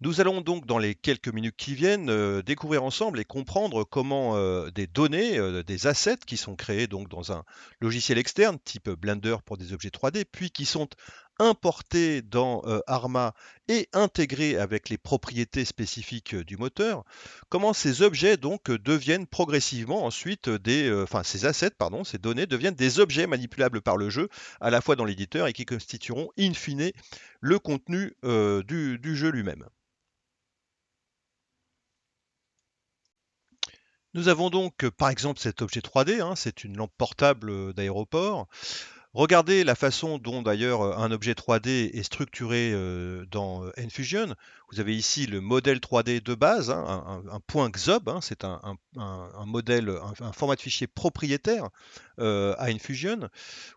Nous allons donc dans les quelques minutes qui viennent découvrir ensemble et comprendre comment des données, des assets qui sont créés donc dans un logiciel externe type Blender pour des objets 3D, puis qui sont importés dans Arma et intégrés avec les propriétés spécifiques du moteur, comment ces objets donc deviennent progressivement ensuite enfin ces assets, pardon, ces données deviennent des objets manipulables par le jeu, à la fois dans l'éditeur et qui constitueront in fine le contenu du jeu lui-même. Nous avons donc, par exemple, cet objet 3D, hein, c'est une lampe portable d'aéroport. Regardez la façon dont d'ailleurs un objet 3D est structuré dans Enfusion. Vous avez ici le modèle 3D de base, hein, un point XOB, hein, c'est un modèle, un format de fichier propriétaire à Enfusion.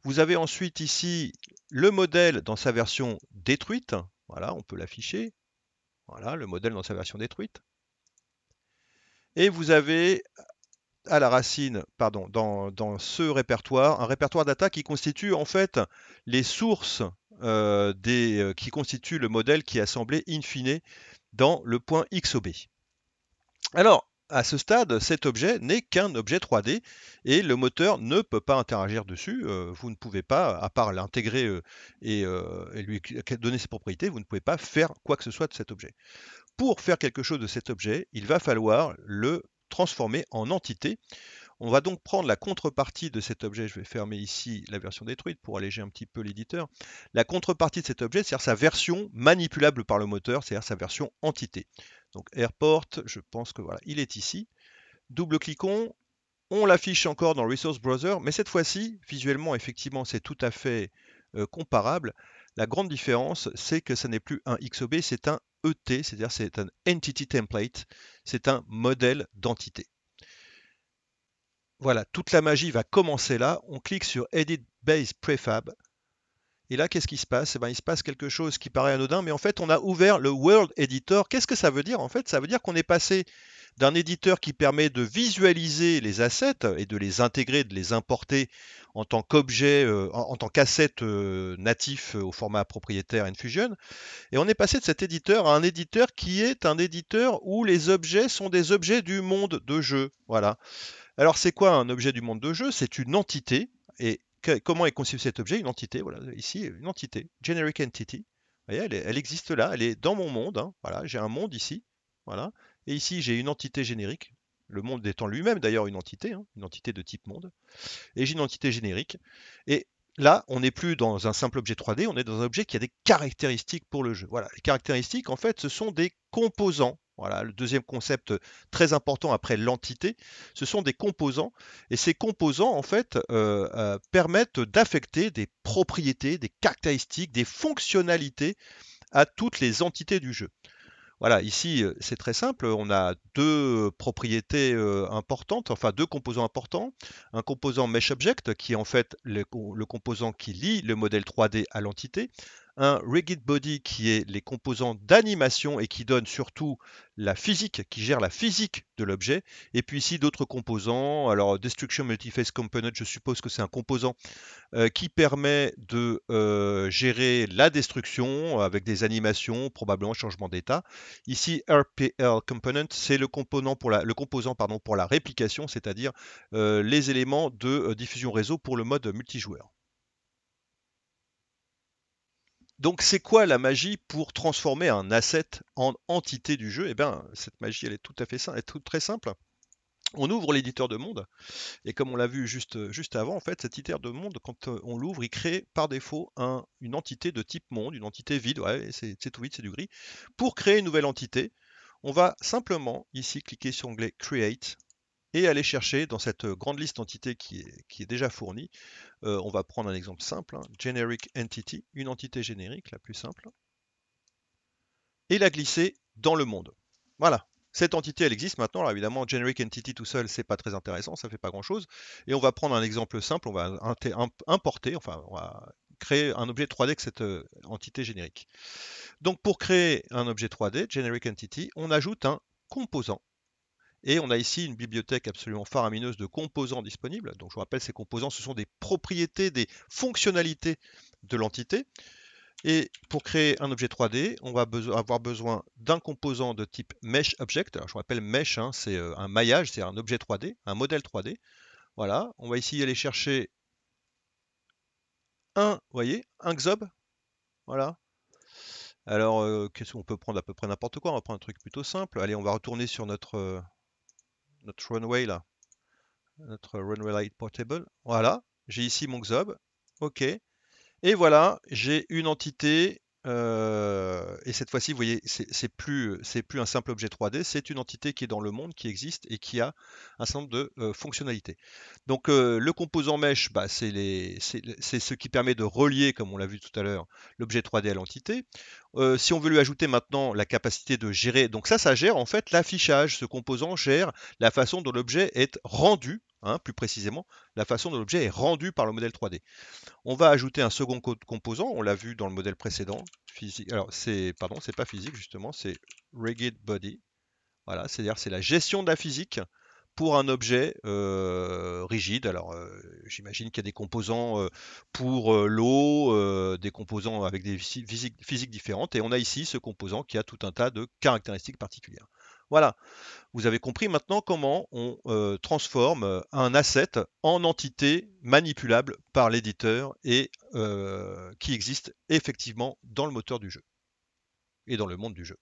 Vous avez ensuite ici le modèle dans sa version détruite. Voilà, on peut l'afficher. Voilà, le modèle dans sa version détruite. Et vous avez à la racine, pardon, dans ce répertoire, un répertoire data qui constitue en fait les sources qui constituent le modèle qui est assemblé in fine dans le point XOB. Alors, à ce stade, cet objet n'est qu'un objet 3D et le moteur ne peut pas interagir dessus. Vous ne pouvez pas, à part l'intégrer et lui donner ses propriétés, vous ne pouvez pas faire quoi que ce soit de cet objet. Pour faire quelque chose de cet objet, il va falloir le transformer en entité. On va donc prendre la contrepartie de cet objet. Je vais fermer ici la version détruite pour alléger un petit peu l'éditeur. La contrepartie de cet objet, c'est-à-dire sa version manipulable par le moteur, c'est-à-dire sa version entité. Donc airport, je pense que voilà, il est ici. Double-cliquons, on l'affiche encore dans le Resource Browser, mais cette fois-ci, visuellement, effectivement, c'est tout à fait comparable. La grande différence, c'est que ce n'est plus un XOB, c'est un ET, c'est-à-dire c'est un Entity Template, c'est un modèle d'entité. Voilà, toute la magie va commencer là. On clique sur Edit Base Prefab. Et là, qu'est-ce qui se passe? Eh ben, il se passe quelque chose qui paraît anodin, mais en fait, on a ouvert le World Editor. Qu'est-ce que ça veut dire? En fait, ça veut dire qu'on est passé d'un éditeur qui permet de visualiser les assets et de les intégrer, de les importer en tant qu'objet, en tant qu'asset natif au format propriétaire Infusion. Et on est passé de cet éditeur à un éditeur qui est un éditeur où les objets sont des objets du monde de jeu. Voilà. Alors, c'est quoi un objet du monde de jeu? C'est une entité. Et comment est conçu cet objet? Une entité, voilà, ici, une entité, generic entity. Vous voyez, elle existe là, elle est dans mon monde, hein. Voilà, j'ai un monde ici. Voilà. Et ici, j'ai une entité générique. Le monde étant lui-même d'ailleurs une entité de type monde. Et j'ai une entité générique. Et là, on n'est plus dans un simple objet 3D, on est dans un objet qui a des caractéristiques pour le jeu. Voilà, les caractéristiques, en fait, ce sont des composants. Voilà, le deuxième concept très important après l'entité, ce sont des composants. Et ces composants, en fait, permettent d'affecter des propriétés, des caractéristiques, des fonctionnalités à toutes les entités du jeu. Voilà, ici, c'est très simple. On a deux propriétés importantes, enfin deux composants importants. Un composant Mesh Object, qui est en fait le composant qui lie le modèle 3D à l'entité. Un Rigid Body, qui est les composants d'animation et qui donne surtout la physique, qui gère la physique de l'objet. Et puis ici, d'autres composants. Alors, Destruction Multiface Component, je suppose que c'est un composant qui permet de gérer la destruction avec des animations, probablement changement d'état. Ici, RPL Component, c'est le composant pardon, pour la réplication, c'est-à-dire les éléments de diffusion réseau pour le mode multijoueur. Donc, c'est quoi la magie pour transformer un asset en entité du jeu? Eh bien, cette magie, elle est tout à fait simple, elle est très simple. On ouvre l'éditeur de monde. Et comme on l'a vu juste avant, en fait, cet éditeur de monde, quand on l'ouvre, il crée par défaut une entité de type monde, une entité vide, ouais, c'est tout vide, c'est du gris. Pour créer une nouvelle entité, on va simplement ici cliquer sur l'onglet Create et aller chercher dans cette grande liste d'entités qui est déjà fournie. On va prendre un exemple simple, hein, Generic Entity, une entité générique, la plus simple, et la glisser dans le monde. Voilà. Cette entité, elle existe maintenant. Alors évidemment, Generic Entity tout seul, c'est pas très intéressant, ça fait pas grand-chose. Et on va prendre un exemple simple, on va importer, enfin, on va créer un objet 3D avec cette entité générique. Donc pour créer un objet 3D, Generic Entity, on ajoute un composant. Et on a ici une bibliothèque absolument faramineuse de composants disponibles. Donc je vous rappelle, ces composants, ce sont des propriétés, des fonctionnalités de l'entité. Et pour créer un objet 3D, on va avoir besoin d'un composant de type Mesh Object. Alors, je rappelle Mesh, hein, c'est un maillage, c'est un objet 3D, un modèle 3D. Voilà, on va ici aller chercher un, vous voyez, un Xob. Voilà. Alors, qu'est-ce qu'on peut prendre à peu près n'importe quoi. On va prendre un truc plutôt simple. Allez, on va retourner sur notre runway là, notre runway light portable. Voilà, j'ai ici mon Xob. OK. Et voilà, j'ai une entité, et cette fois-ci, vous voyez, c'est plus un simple objet 3D, c'est une entité qui est dans le monde, qui existe et qui a un certain nombre de fonctionnalités. Donc le composant mesh, bah, c'est ce qui permet de relier, comme on l'a vu tout à l'heure, l'objet 3D à l'entité. Si on veut lui ajouter maintenant la capacité de gérer, donc ça gère en fait l'affichage. Ce composant gère la façon dont l'objet est rendu, hein, plus précisément, la façon dont l'objet est rendu par le modèle 3D. On va ajouter un second composant, on l'a vu dans le modèle précédent, physique. Alors pardon, c'est pas physique justement, c'est rigid body. Voilà, c'est-à-dire c'est la gestion de la physique pour un objet rigide. Alors j'imagine qu'il y a des composants pour l'eau, des composants avec des physiques différentes, et on a ici ce composant qui a tout un tas de caractéristiques particulières. Voilà, vous avez compris maintenant comment on transforme un asset en entité manipulable par l'éditeur et qui existe effectivement dans le moteur du jeu et dans le monde du jeu.